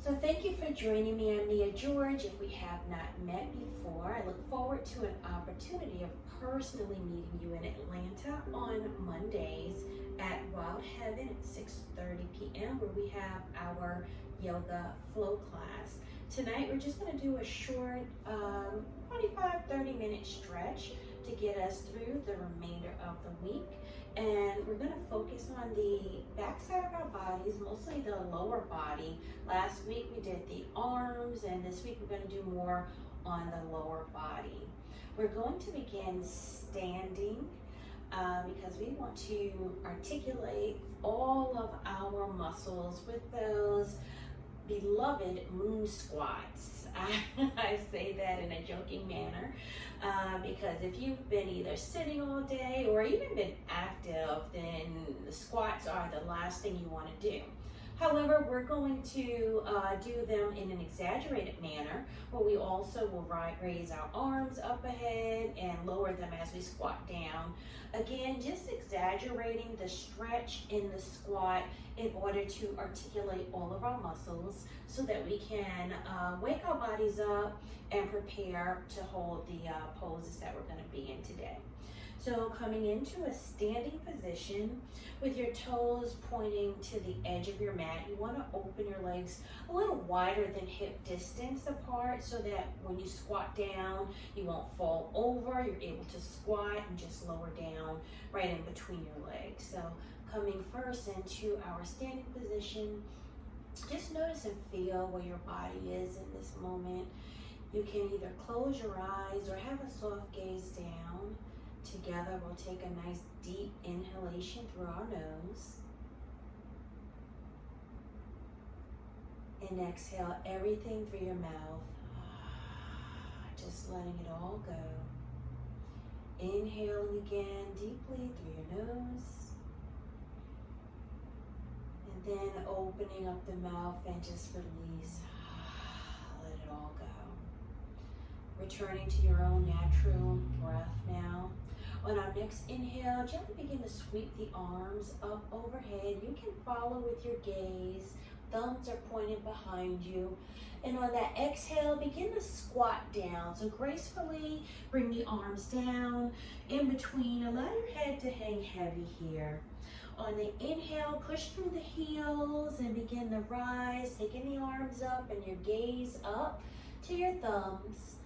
So thank you for joining me. I'm Nia George. If we have not met before, I look forward to an opportunity of personally meeting you in Atlanta on Mondays at Wild Heaven at 6:30 p.m. where we have our yoga flow class. Tonight we're just going to do a short 25-30 minute stretch to get us through the remainder of the week. And we're going to focus on the backside of our bodies, mostly the lower body. Last week we did the arms, and this week we're going to do more on the lower body. We're going to begin standing because we want to articulate all of our muscles with those beloved moon squats. I say that in a joking manner because if you've been either sitting all day or even been active, then the squats are the last thing you want to do. However, we're going to do them in an exaggerated manner where we also will raise our arms up ahead and lower them as we squat down. Again, just exaggerating the stretch in the squat in order to articulate all of our muscles so that we can wake our bodies up and prepare to hold the poses that we're going to be in today. So coming into a standing position with your toes pointing to the edge of your mat, you want to open your legs a little wider than hip distance apart so that when you squat down, you won't fall over. You're able to squat and just lower down right in between your legs. So coming first into our standing position, just notice and feel where your body is in this moment. You can either close your eyes or have a soft gaze down. Together, we'll take a nice deep inhalation through our nose. And exhale everything through your mouth. Just letting it all go. Inhaling again deeply through your nose. And then opening up the mouth and just release. Let it all go. Returning to your own natural breath now. On our next inhale, gently begin to sweep the arms up overhead. You can follow with your gaze. Thumbs are pointed behind you. And on that exhale, begin to squat down. So gracefully bring the arms down in between. Allow your head to hang heavy here. On the inhale, push through the heels and begin to rise, taking the arms up and your gaze up to your thumbs.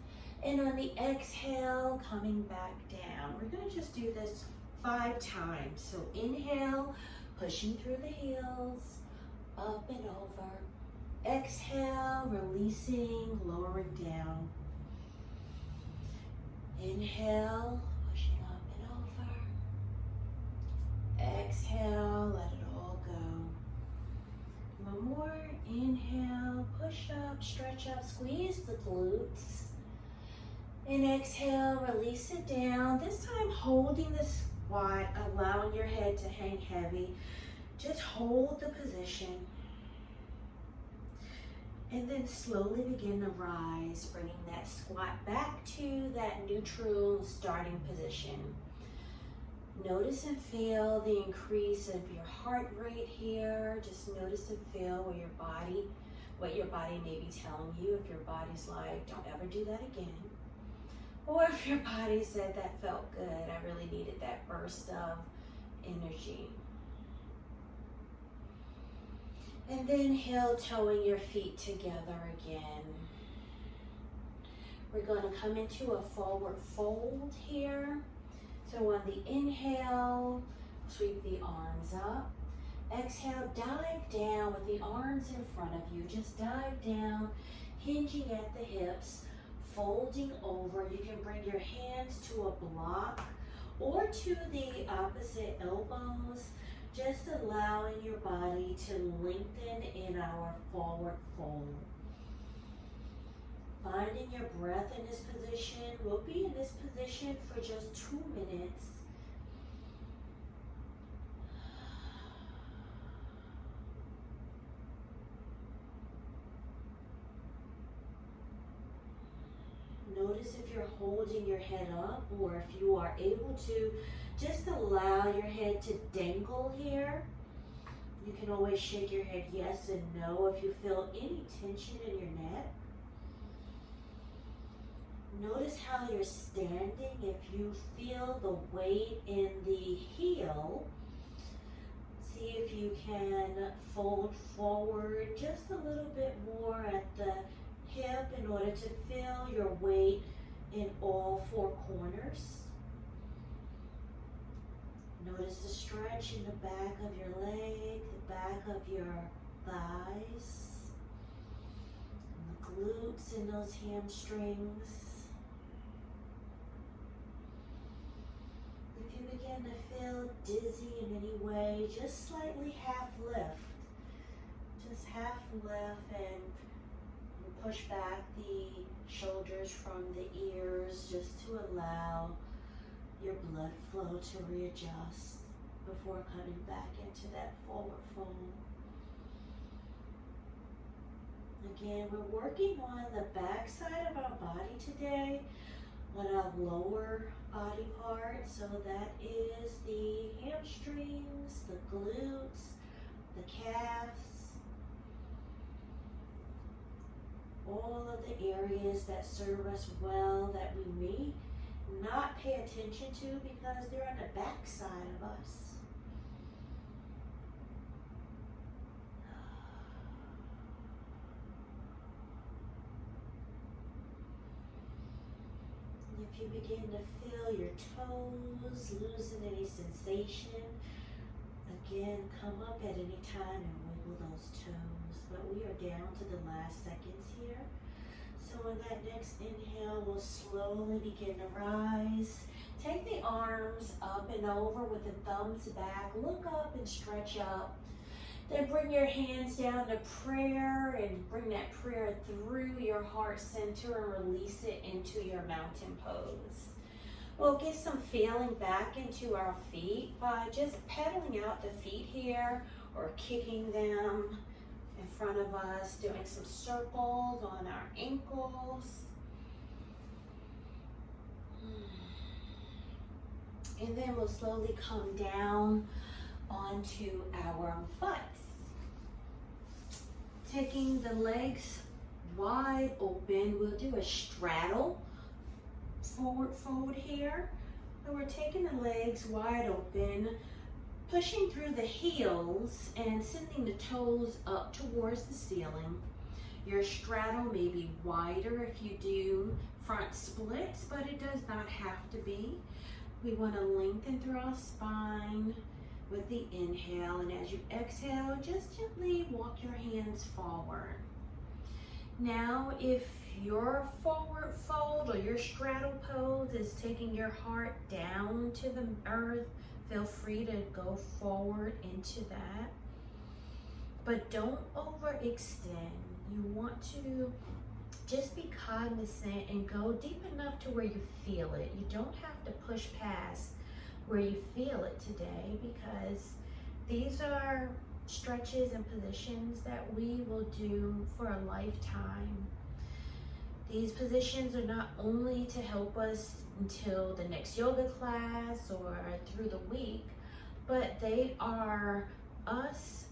And on the exhale, coming back down. We're going to just do this 5 times. So inhale, pushing through the heels, up and over. Exhale, releasing, lowering down. Inhale, pushing up and over. Exhale, let it all go. One more. Inhale, push up, stretch up, squeeze the glutes. And exhale, release it down. This time holding the squat, allowing your head to hang heavy. Just hold the position. And then slowly begin to rise, bringing that squat back to that neutral starting position. Notice and feel the increase of your heart rate here. Just notice and feel what your body may be telling you. If your body's like, don't ever do that again. Or if your body said that felt good, I really needed that burst of energy. And then heel-toeing your feet together again. We're going to come into a forward fold here. So on the inhale, sweep the arms up. Exhale, dive down with the arms in front of you. Just dive down, hinging at the hips. Folding over, you can bring your hands to a block or to the opposite elbows, just allowing your body to lengthen in our forward fold. Finding your breath in this position. We'll be in this position for just 2 minutes. Notice if you're holding your head up or if you are able to just allow your head to dangle here. You can always shake your head yes and no if you feel any tension in your neck. Notice how you're standing. If you feel the weight in the heel, see if you can fold forward just a little bit more at the hip in order to feel your weight in all four corners. Notice the stretch in the back of your leg, the back of your thighs, and the glutes and those hamstrings. If you begin to feel dizzy in any way, just slightly half lift. Just half lift and push back the shoulders from the ears just to allow your blood flow to readjust before coming back into that forward fold. Again, we're working on the back side of our body today, on our lower body part. So that is the hamstrings, the glutes, the calves, all of the areas that serve us well that we may not pay attention to because they're on the back side of us. If you begin to feel your toes losing any sensation, again, come up at any time and wiggle those toes. But we are down to the last seconds here. So in that next inhale, we'll slowly begin to rise. Take the arms up and over with the thumbs back. Look up and stretch up. Then bring your hands down to prayer and bring that prayer through your heart center and release it into your mountain pose. We'll get some feeling back into our feet by just pedaling out the feet here or kicking them in front of us, doing some circles on our ankles. And then we'll slowly come down onto our butts. Taking the legs wide open, we'll do a straddle, forward fold here. And we're taking the legs wide open, pushing through the heels and sending the toes up towards the ceiling. Your straddle may be wider if you do front splits, but it does not have to be. We want to lengthen through our spine with the inhale, and as you exhale, just gently walk your hands forward. Now, if your forward fold or your straddle pose is taking your heart down to the earth, feel free to go forward into that. But don't overextend. You want to just be cognizant and go deep enough to where you feel it. You don't have to push past where you feel it today, because these are stretches and positions that we will do for a lifetime. These positions are not only to help us until the next yoga class or through the week, but they are us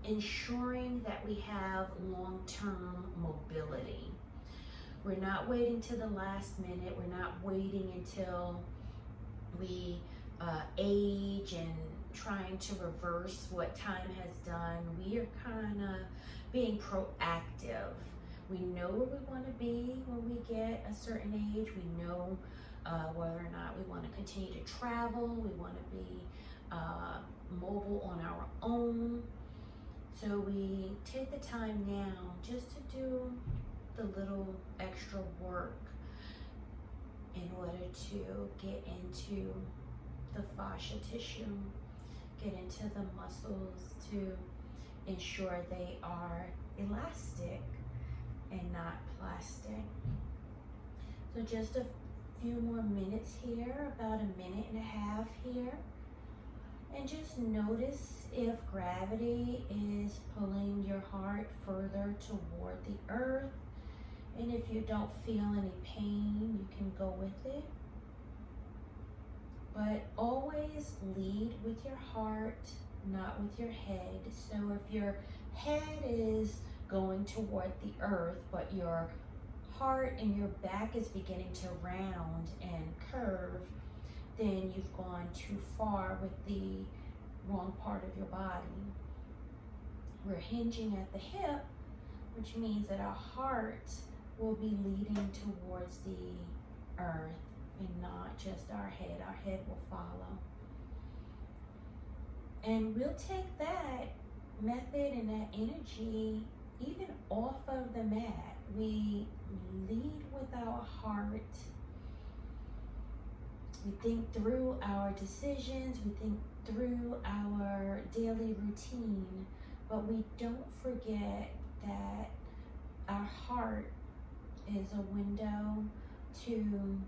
ensuring that we have long-term mobility. We're not waiting till the last minute. We're not waiting until we age and trying to reverse what time has done. We are kind of being proactive. We know where we want to be when we get a certain age. We know whether or not we want to continue to travel. We want to be mobile on our own. So we take the time now just to do the little extra work in order to get into the fascia tissue, get into the muscles to ensure they are elastic and not plastic. So just a few more minutes here, about a minute and a half here. And just notice if gravity is pulling your heart further toward the earth. And if you don't feel any pain, you can go with it. But always lead with your heart not with your head. So if your head is going toward the earth, but your heart and your back is beginning to round and curve, then you've gone too far with the wrong part of your body. We're hinging at the hip, which means that our heart will be leading towards the earth and not just our head. Our head will follow. And we'll take that method and that energy even off of the mat. We lead with our heart. We think through our decisions. We think through our daily routine. But we don't forget that our heart is a window to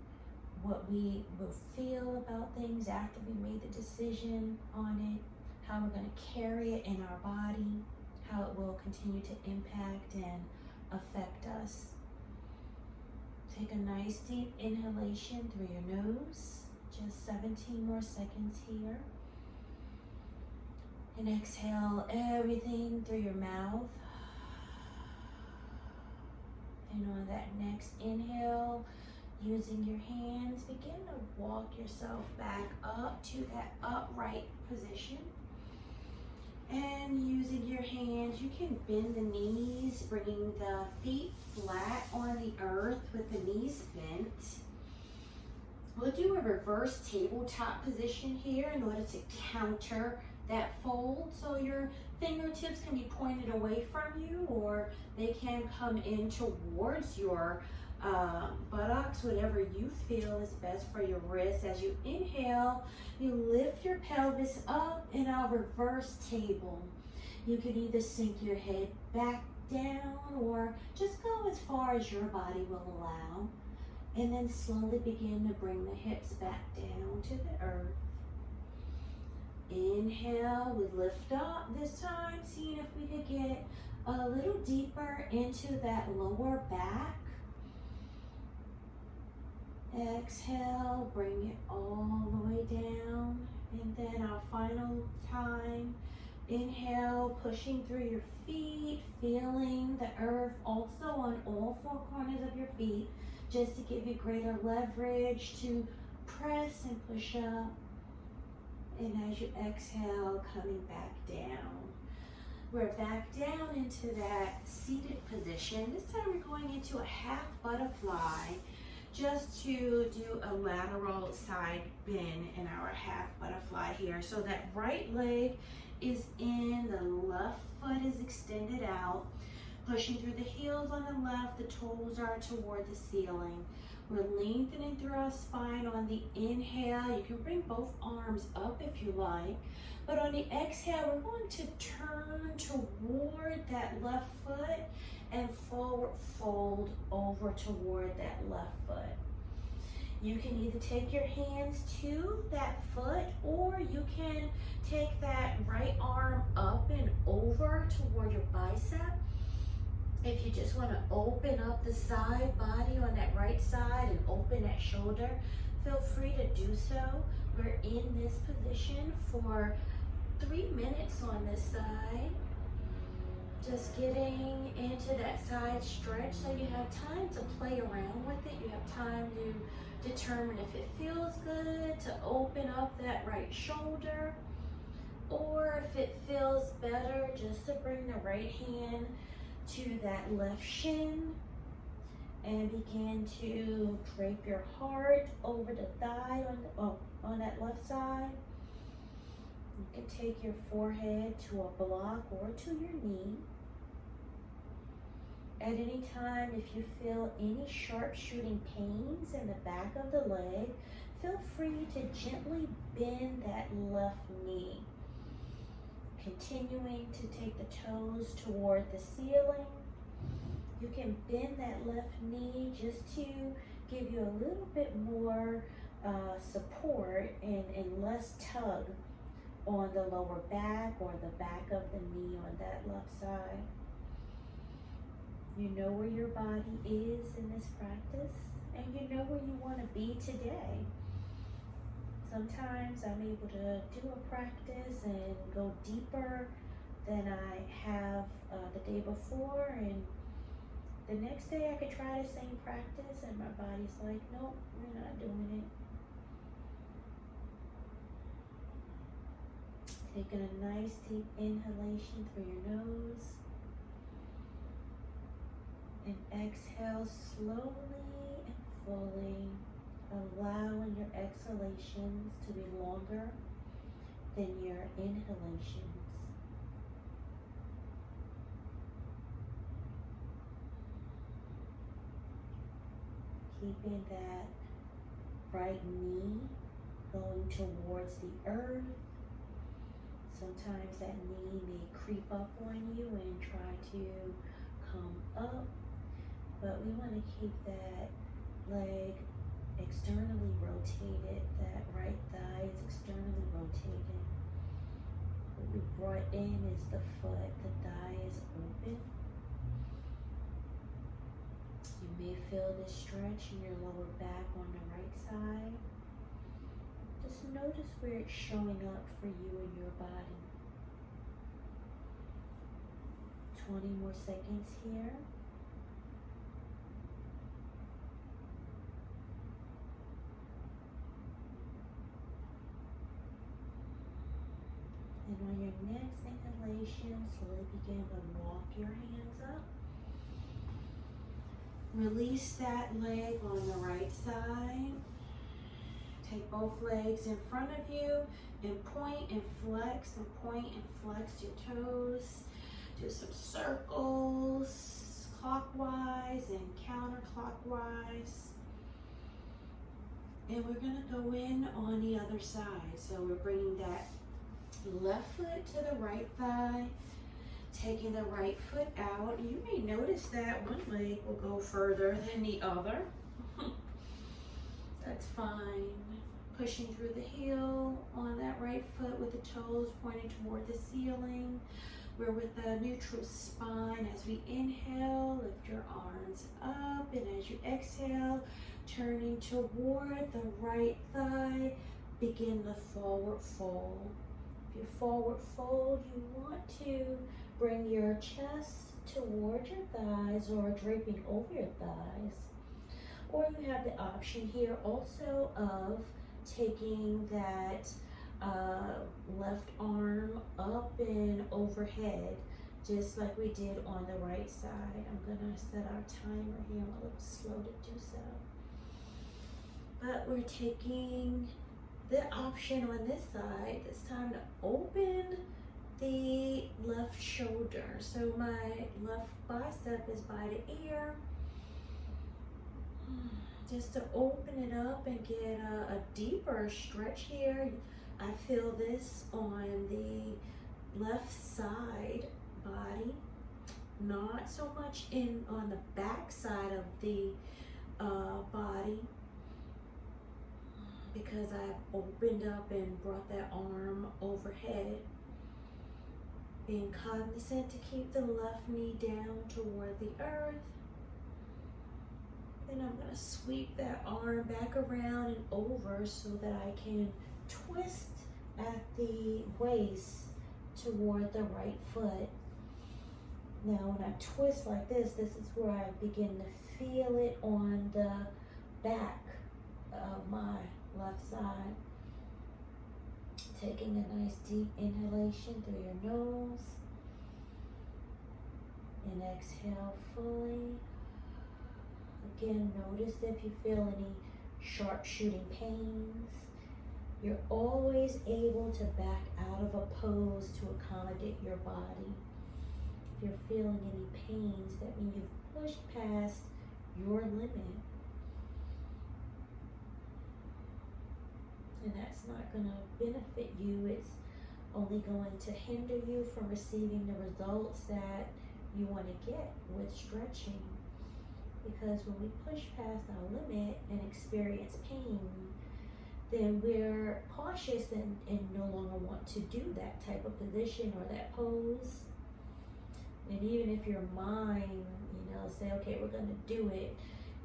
what we will feel about things after we made the decision on it, how we're going to carry it in our body, how it will continue to impact and affect us. Take a nice deep inhalation through your nose, just 17 more seconds here. And exhale everything through your mouth. And on that next inhale, using your hands, begin to walk yourself back up to that upright position. And using your hands, you can bend the knees, bringing the feet flat on the earth with the knees bent. We'll do a reverse tabletop position here in order to counter that fold. So your fingertips can be pointed away from you, or they can come in towards your buttocks, whatever you feel is best for your wrists. As you inhale, you lift your pelvis up in our reverse table. You can either sink your head back down or just go as far as your body will allow. And then slowly begin to bring the hips back down to the earth. Inhale, we lift up this time, seeing if we could get a little deeper into that lower back. Exhale, bring it all the way down. And then our final time, inhale, pushing through your feet, feeling the earth also on all four corners of your feet, just to give you greater leverage to press and push up. And as you exhale, coming back down. We're back down into that seated position. This time we're going into a half butterfly, just to do a lateral side bend in our half butterfly here. So that right leg is in, the left foot is extended out, pushing through the heels on the left, the toes are toward the ceiling. We're lengthening through our spine on the inhale. You can bring both arms up if you like. But on the exhale, we're going to turn toward that left foot and forward fold over toward that left foot. You can either take your hands to that foot, or you can take that right arm up and over toward your bicep. If you just want to open up the side body on that right side and open that shoulder, feel free to do so. We're in this position for 3 minutes on this side. Just getting into that side stretch so you have time to play around with it. You have time to determine if it feels good to open up that right shoulder, or if it feels better just to bring the right hand to that left shin and begin to drape your heart over the thigh on that left side. You can take your forehead to a block or to your knee. At any time, if you feel any sharp shooting pains in the back of the leg, feel free to gently bend that left knee. Continuing to take the toes toward the ceiling. You can bend that left knee just to give you a little bit more support and less tug on the lower back or the back of the knee on that left side. You know where your body is in this practice, and you know where you want to be today. Sometimes I'm able to do a practice and go deeper than I have the day before, and the next day I could try the same practice and my body's like, nope, we're not doing it. Taking a nice deep inhalation through your nose and exhale slowly and fully, allowing your exhalations to be longer than your inhalations. Keeping that right knee going towards the earth. Sometimes that knee may creep up on you and try to come up, but we want to keep that leg externally rotated. That right thigh is externally rotated. What we brought in is the foot. The thigh is open. You may feel this stretch in your lower back on the right side. Just notice where it's showing up for you in your body. 20 more seconds here. And on your next inhalation, slowly begin to walk your hands up. Release that leg on the right side. Take both legs in front of you and point and flex your toes. Do some circles, clockwise and counterclockwise. And we're gonna go in on the other side. So we're bringing that left foot to the right thigh, taking the right foot out. You may notice that one leg will go further than the other. That's fine. Pushing through the heel on that right foot with the toes pointing toward the ceiling. We're with a neutral spine. As we inhale, lift your arms up, and as you exhale, turning toward the right thigh, begin the forward fold. If you forward fold, you want to bring your chest towards your thighs or draping over your thighs. Or you have the option here also of taking that left arm up and overhead, just like we did on the right side. I'm gonna set our timer here. I'm a little slow to do so. But we're taking the option on this side. It's time to open the left shoulder. So my left bicep is by the ear. Just to open it up and get a deeper stretch here. I feel this on the left side body, not so much on the back side of the body, because I've opened up and brought that arm overhead. Being cognizant to keep the left knee down toward the earth. Then I'm going to sweep that arm back around and over so that I can twist at the waist toward the right foot. Now when I twist like this, this is where I begin to feel it on the back of my left side. Taking a nice deep inhalation through your nose and exhale fully. Again, notice if you feel any sharp shooting pains. You're always able to back out of a pose to accommodate your body. If you're feeling any pains, that means you've pushed past your limit. And that's not going to benefit you. It's only going to hinder you from receiving the results that you want to get with stretching. Because when we push past our limit and experience pain, then we're cautious and no longer want to do that type of position or that pose. And even if your mind, say, okay, we're going to do it,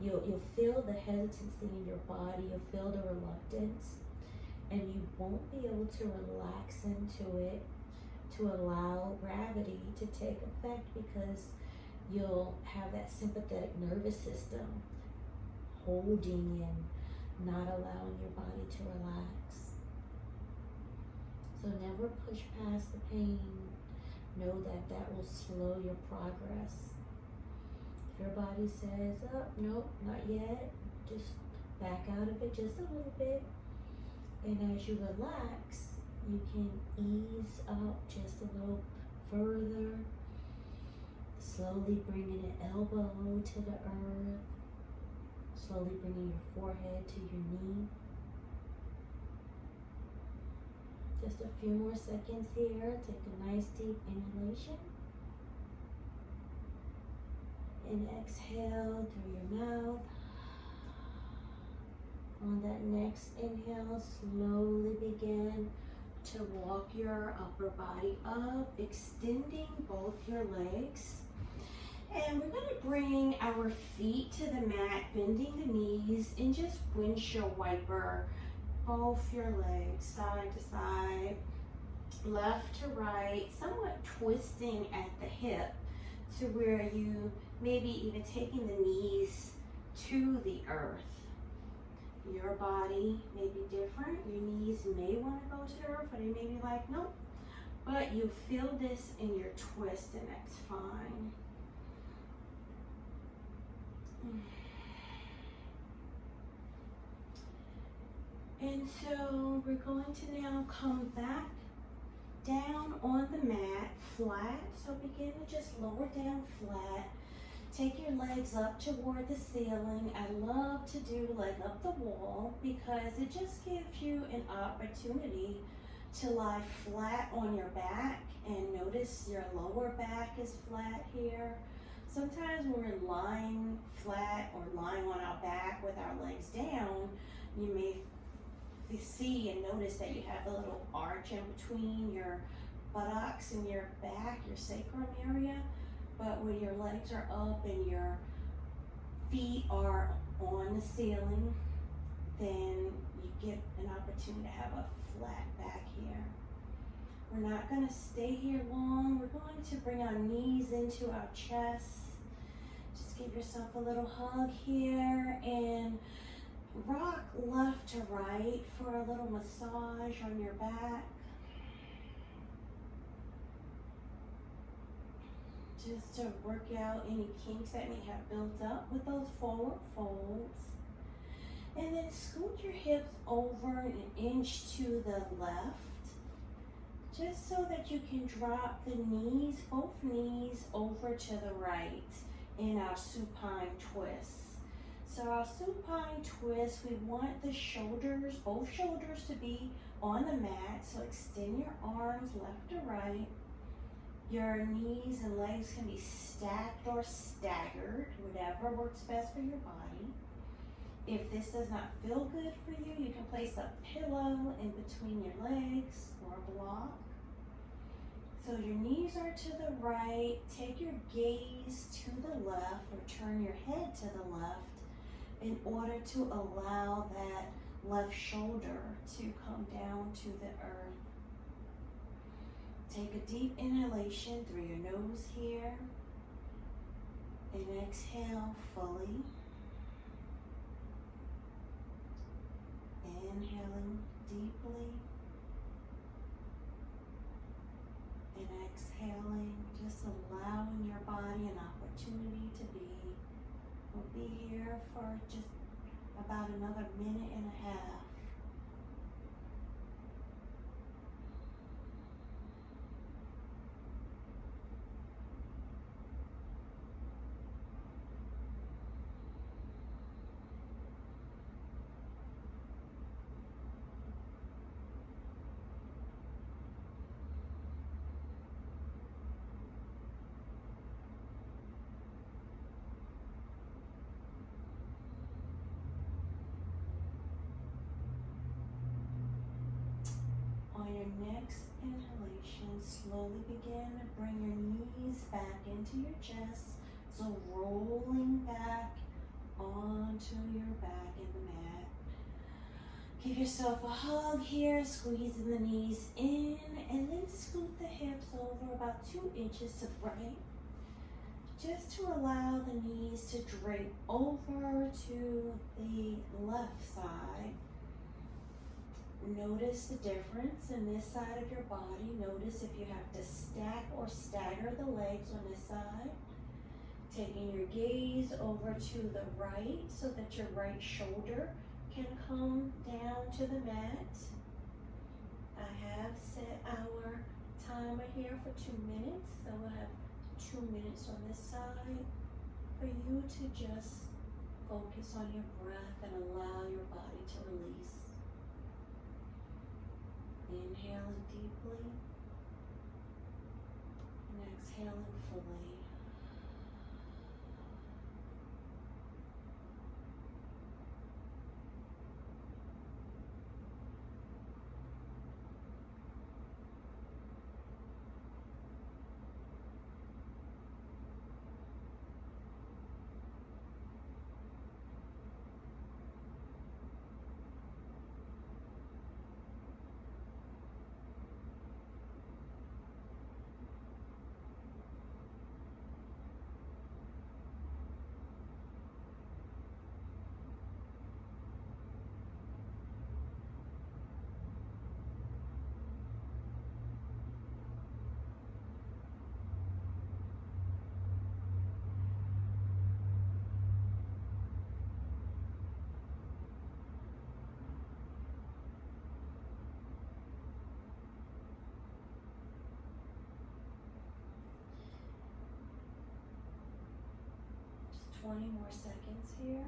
you'll feel the hesitancy in your body, you'll feel the reluctance. and you won't be able to relax into it to allow gravity to take effect, because you'll have that sympathetic nervous system holding and not allowing your body to relax. So never push past the pain. Know that that will slow your progress. If your body says, oh, nope, not yet, just back out of it just a little bit. And as you relax, you can ease up just a little further, slowly bringing an elbow to the earth, slowly bringing your forehead to your knee. Just a few more seconds here. Take a nice deep inhalation. And exhale through your mouth. On that next inhale, slowly begin to walk your upper body up, extending both your legs. And we're going to bring our feet to the mat, bending the knees, and just windshield wiper both your legs side to side, left to right, somewhat twisting at the hip to where you maybe even taking the knees to the earth. Your body may be different. Your knees may want to go to the earth, or they may be like, nope. But you feel this in your twist, and that's fine. And so we're going to now come back down on the mat, flat. So begin to just lower down flat. Take your legs up toward the ceiling. I love to do leg up the wall because it just gives you an opportunity to lie flat on your back, and notice your lower back is flat here. Sometimes when we're lying flat or lying on our back with our legs down, you may see and notice that you have a little arch in between your buttocks and your back, your sacrum area. But when your legs are up and your feet are on the ceiling, then you get an opportunity to have a flat back here. We're not going to stay here long. We're going to bring our knees into our chest. Just give yourself a little hug here and rock left to right for a little massage on your back. Just to work out any kinks that may have built up with those forward folds. And then scoot your hips over an inch to the left, just so that you can drop the knees, both knees, over to the right in our supine twist. So our supine twist, we want the shoulders, both shoulders, to be on the mat. So extend your arms left to right. Your knees and legs can be stacked or staggered, whatever works best for your body. If this does not feel good for you, you can place a pillow in between your legs or a block. So your knees are to the right. Take your gaze to the left, or turn your head to the left in order to allow that left shoulder to come down to the earth. Take a deep inhalation through your nose here, and exhale fully. Inhaling deeply, and exhaling, just allowing your body an opportunity to be. We'll be here for just about another minute and a half. On your next inhalation, slowly begin to bring your knees back into your chest. So rolling back onto your back in the mat. Give yourself a hug here, squeezing the knees in, and then scoot the hips over about 2 inches to the right, just to allow the knees to drape over to the left side. Notice the difference in this side of your body. Notice if you have to stack or stagger the legs on this side. Taking your gaze over to the right so that your right shoulder can come down to the mat. I have set our timer here for 2 minutes, so we'll have 2 minutes on this side for you to just focus on your breath and allow your body to release. Inhaling deeply and exhaling fully. Just 20 more seconds here.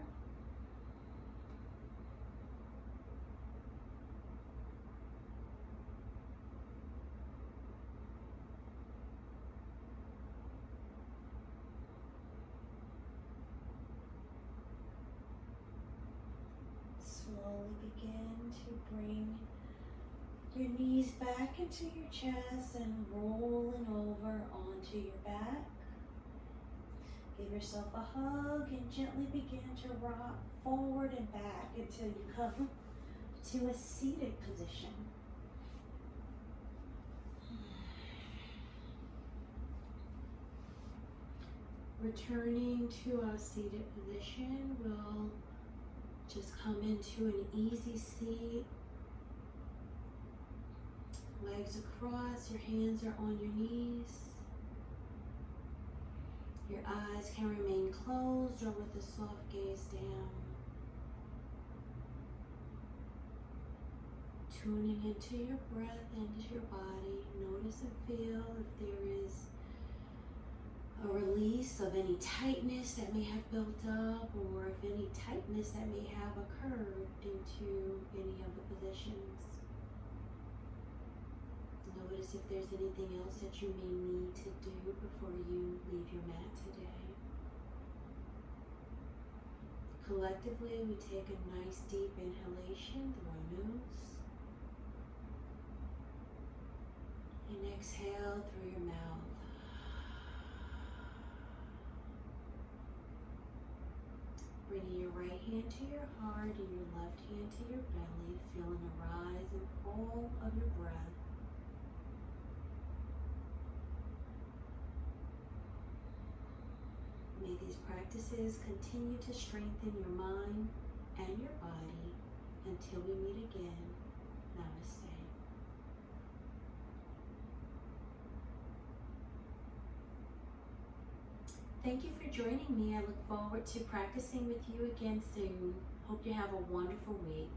Slowly begin to bring your knees back into your chest and rolling over onto your back. Give yourself a hug and gently begin to rock forward and back until you come to a seated position. Returning to our seated position, we'll just come into an easy seat. Legs across, your hands are on your knees. Your eyes can remain closed or with a soft gaze down. Tuning into your breath, into your body. Notice and feel if there is a release of any tightness that may have built up, or if any tightness that may have occurred into any of the positions. Notice if there's anything else that you may need to do before you leave your mat today. Collectively, we take a nice deep inhalation through our nose and exhale through your mouth. Bringing your right hand to your heart and your left hand to your belly, feeling a rise and fall of your breath. May these practices continue to strengthen your mind and your body until we meet again. Namaste. Thank you for joining me. I look forward to practicing with you again soon. Hope you have a wonderful week.